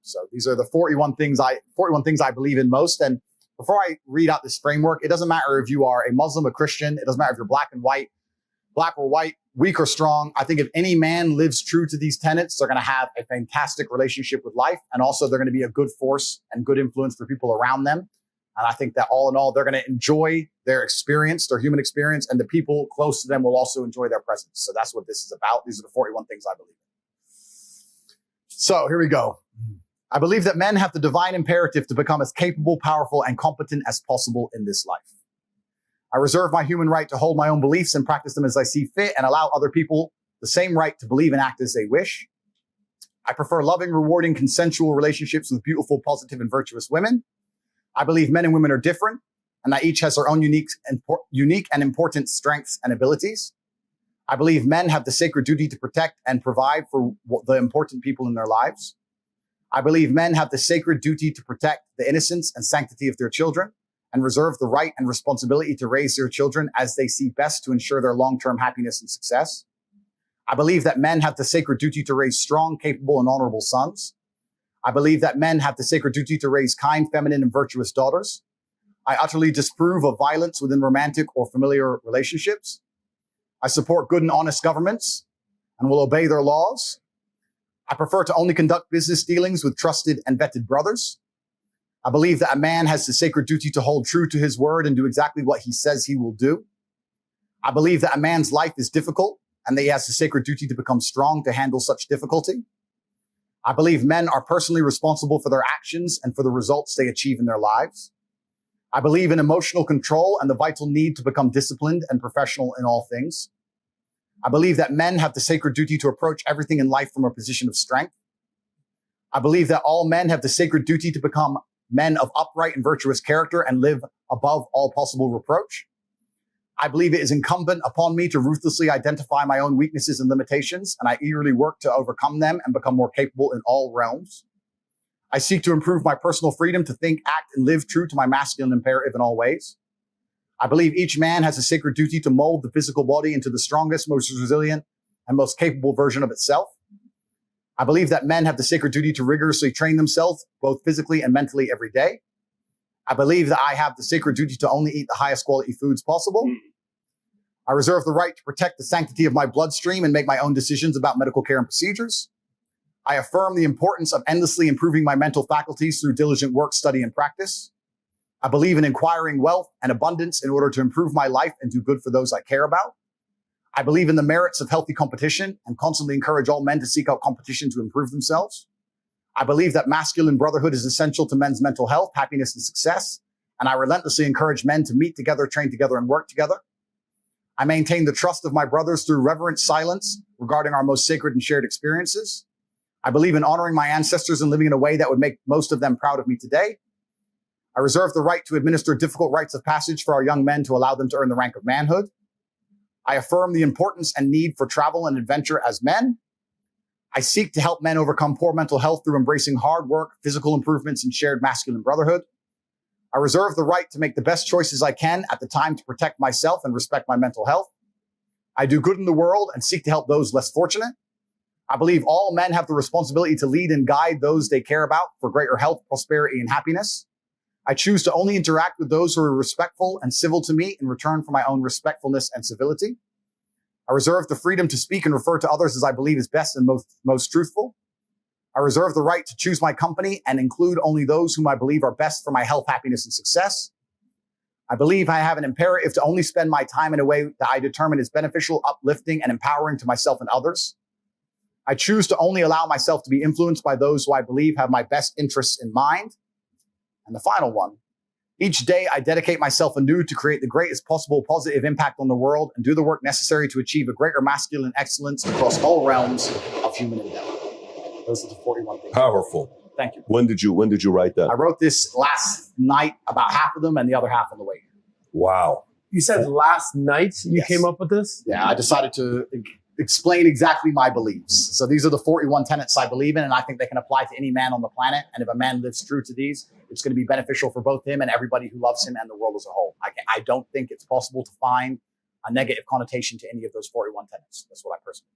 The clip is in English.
So these are the 41 things I believe in most. And before I read out this framework, it doesn't matter if you are a Muslim, a Christian. It doesn't matter if you're black or white, weak or strong. I think if any man lives true to these tenets, they're going to have a fantastic relationship with life. And also they're going to be a good force and good influence for people around them. And I think that all in all, they're going to enjoy their experience, their human experience, and the people close to them will also enjoy their presence. So that's what this is about. These are the 41 things I believe in. So here we go. I believe that men have the divine imperative to become as capable, powerful, and competent as possible in this life. I reserve my human right to hold my own beliefs and practice them as I see fit and allow other people the same right to believe and act as they wish. I prefer loving, rewarding, consensual relationships with beautiful, positive, and virtuous women. I believe men and women are different and that each has their own unique and important strengths and abilities. I believe men have the sacred duty to protect and provide for the important people in their lives. I believe men have the sacred duty to protect the innocence and sanctity of their children and reserve the right and responsibility to raise their children as they see best to ensure their long-term happiness and success. I believe that men have the sacred duty to raise strong, capable, and honorable sons. I believe that men have the sacred duty to raise kind, feminine, and virtuous daughters. I utterly disapprove of violence within romantic or familiar relationships. I support good and honest governments and will obey their laws. I prefer to only conduct business dealings with trusted and vetted brothers. I believe that a man has the sacred duty to hold true to his word and do exactly what he says he will do. I believe that a man's life is difficult and that he has the sacred duty to become strong to handle such difficulty. I believe men are personally responsible for their actions and for the results they achieve in their lives. I believe in emotional control and the vital need to become disciplined and professional in all things. I believe that men have the sacred duty to approach everything in life from a position of strength. I believe that all men have the sacred duty to become men of upright and virtuous character and live above all possible reproach. I believe it is incumbent upon me to ruthlessly identify my own weaknesses and limitations, and I eagerly work to overcome them and become more capable in all realms. I seek to improve my personal freedom to think, act, and live true to my masculine imperative in all ways. I believe each man has a sacred duty to mold the physical body into the strongest, most resilient, and most capable version of itself. I believe that men have the sacred duty to rigorously train themselves, both physically and mentally, every day. I believe that I have the sacred duty to only eat the highest quality foods possible. I reserve the right to protect the sanctity of my bloodstream and make my own decisions about medical care and procedures. I affirm the importance of endlessly improving my mental faculties through diligent work, study, and practice. I believe in acquiring wealth and abundance in order to improve my life and do good for those I care about. I believe in the merits of healthy competition and constantly encourage all men to seek out competition to improve themselves. I believe that masculine brotherhood is essential to men's mental health, happiness, and success. And I relentlessly encourage men to meet together, train together, and work together. I maintain the trust of my brothers through reverent silence regarding our most sacred and shared experiences. I believe in honoring my ancestors and living in a way that would make most of them proud of me today. I reserve the right to administer difficult rites of passage for our young men to allow them to earn the rank of manhood. I affirm the importance and need for travel and adventure as men. I seek to help men overcome poor mental health through embracing hard work, physical improvements, and shared masculine brotherhood. I reserve the right to make the best choices I can at the time to protect myself and respect my mental health. I do good in the world and seek to help those less fortunate. I believe all men have the responsibility to lead and guide those they care about for greater health, prosperity, and happiness. I choose to only interact with those who are respectful and civil to me in return for my own respectfulness and civility. I reserve the freedom to speak and refer to others as I believe is best and most truthful. I reserve the right to choose my company and include only those whom I believe are best for my health, happiness, and success. I believe I have an imperative to only spend my time in a way that I determine is beneficial, uplifting, and empowering to myself and others. I choose to only allow myself to be influenced by those who I believe have my best interests in mind. And the final one, each day I dedicate myself anew to create the greatest possible positive impact on the world and do the work necessary to achieve a greater masculine excellence across all realms of human endeavor. Those are the 41 things. Powerful. Thank you. When did you write that? I wrote this last night, about half of them, and the other half on the way here. Wow. You said last night you came up with this? Yeah, I decided to explain exactly my beliefs. So these are the 41 tenets I believe in, and I think they can apply to any man on the planet. And if a man lives true to these, it's going to be beneficial for both him and everybody who loves him and the world as a whole. I don't think it's possible to find a negative connotation to any of those 41 tenets. That's what I personally